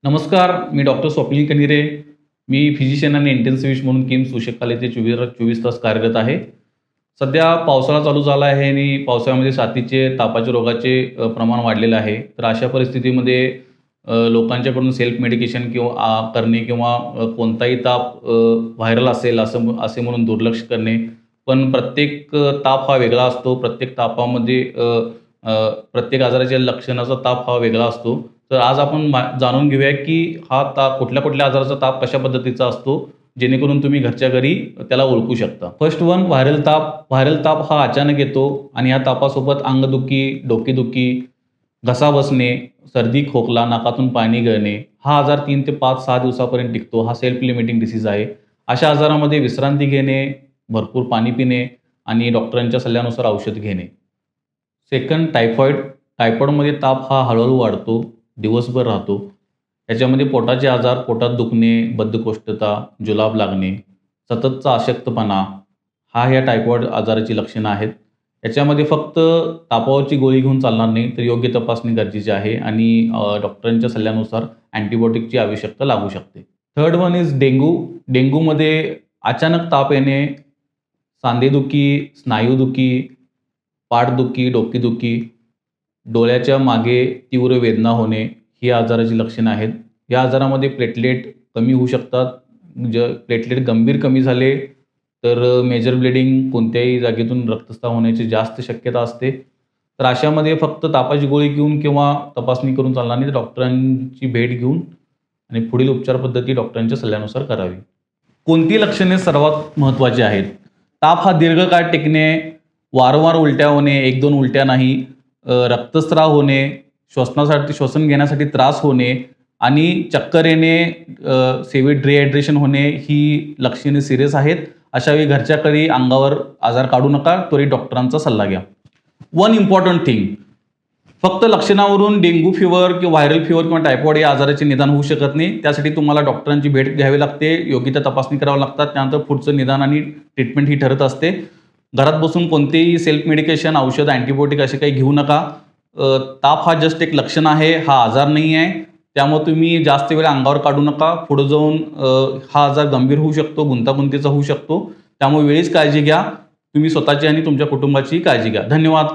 नमस्कार, मी डॉक्टर स्वप्नील कन्हिरे. मी फिजिशियन आणि इंटेन्सिव्हिस्ट म्हणून किम्स वृषभकाल येथे 24 तास कार्यरत आहे. सध्या पावसाळा चालू झाला आहे आणि पावसाळ्यामध्ये साथीचे, तापाच्या रोगाचे प्रमाण वाढलेलं आहे. तर अशा परिस्थितीमध्ये लोकांच्याकडून सेल्फ मेडिकेशन करणे किंवा कोणताही ताप व्हायरल असेल असे म्हणून दुर्लक्ष करणे. पण प्रत्येक ताप हा वेगळा असतो. प्रत्येक तापामध्ये प्रत्येक आजाराच्या लक्षणाचा ताप हा वेगळा असतो. तर आज आपण जाणून घेऊया की हा ताप कुठल्या आजाराचा ताप कशा पद्धतीचा असतो, जेणेकरून तुम्ही घरच्या घरी त्याला ओळखू शकता. फर्स्ट वन व्हायरल ताप. व्हायरल ताप हा अचानक येतो आणि या तापासोबत अंगदुखी, डोकेदुखी, घसा बसणे, सर्दी, खोकला, नाकातून पाणी गळणे. हा आजार 3 ते 5-6 दिवसापर्यंत टिकतो. हा सेल्फ लिमिटिंग डिसीज आहे. अशा आजारामध्ये विश्रांती घेणे, भरपूर पाणी पिणे आणि डॉक्टरांच्या सल्ल्यानुसार औषध घेणे. Second typhoid. टायफॉईडमध्ये ताप हा हळूहळू वाढतो, दिवसभर राहतो. याच्यामध्ये पोटाचे आजार, पोटात दुखणे, बद्धकोष्ठता, जुलाब लागणे, सततचा अशक्तपणा हा ह्या टायफॉईड आजाराची लक्षणं आहेत. याच्यामध्ये फक्त तापावरची गोळी घेऊन चालणार नाही, तर योग्य तपासणी गरजेची आहे आणि डॉक्टरांच्या सल्ल्यानुसार अँटिबायोटिकची आवश्यकता लागू शकते. Third one is dengue. डेंग्यूमध्ये अचानक ताप येणे, सांधेदुखी, स्नायूदुखी, पाठदुखी, डोकेदुखी, डोळ्याच्या मागे तीव्र वेदना होणे ही आजाराची लक्षणं आहेत. या आजारामध्ये प्लेटलेट कमी होऊ शकतात. प्लेटलेट गंभीर कमी झाले तर मेजर ब्लिडिंग, कोणत्याही जागेतून रक्तस्राव होण्याची जास्त शक्यता असते. तर अशामध्ये फक्त तापाची गोळी घेऊन किंवा तपासणी करून चालणार नाही, तर डॉक्टरांची भेट घेऊन आणि पुढील उपचार पद्धती डॉक्टरांच्या सल्ल्यानुसार करावी. कोणती लक्षणे सर्वात महत्त्वाची आहेत? ताप हा दीर्घकाळ टिकणे, वारंवार उलट्या होणे, 1-2 उलट्या नाही, रक्तस्राव होणे, श्वसन घेण्यासाठी त्रास होणे आणि चक्कर येणे, सेव्हिअर डिहायड्रेशन होणे ही लक्षणे सिरियस आहेत. अशा वेळी घरच्या घरी अंगावर आजार काढू नका, त्वरित डॉक्टरांचा सल्ला घ्या. वन इम्पॉर्टंट थिंग, फक्त लक्षणावरून डेंग्यू फीवर किंवा व्हायरल फीवर किंवा टायफॉईड या आजाराचे निदान होऊ शकत नाही. त्यासाठी तुम्हाला डॉक्टरांची भेट घ्यावी लागते, योग्य त्या तपासणी कराव्या लागतात. त्यानंतर पुढचं निदान आणि ट्रीटमेंट ही ठरत असते. घरात बसून कोणतेही सेल्फ मेडिकेशन, औषध, अँटिबायोटिक असे काही घेऊ नका. ताप हा जस्ट एक लक्षण आहे, हा आजार नाही आहे. त्यामुळे तुम्ही जास्त वेळ अंगावर काढू नका. पुढे जाऊन हा आजार गंभीर होऊ शकतो, गुंतागुंतीचा होऊ शकतो. त्यामुळे वेळीच काळजी घ्या. तुम्ही स्वतःची आणि तुमच्या कुटुंबाची काळजी घ्या. धन्यवाद.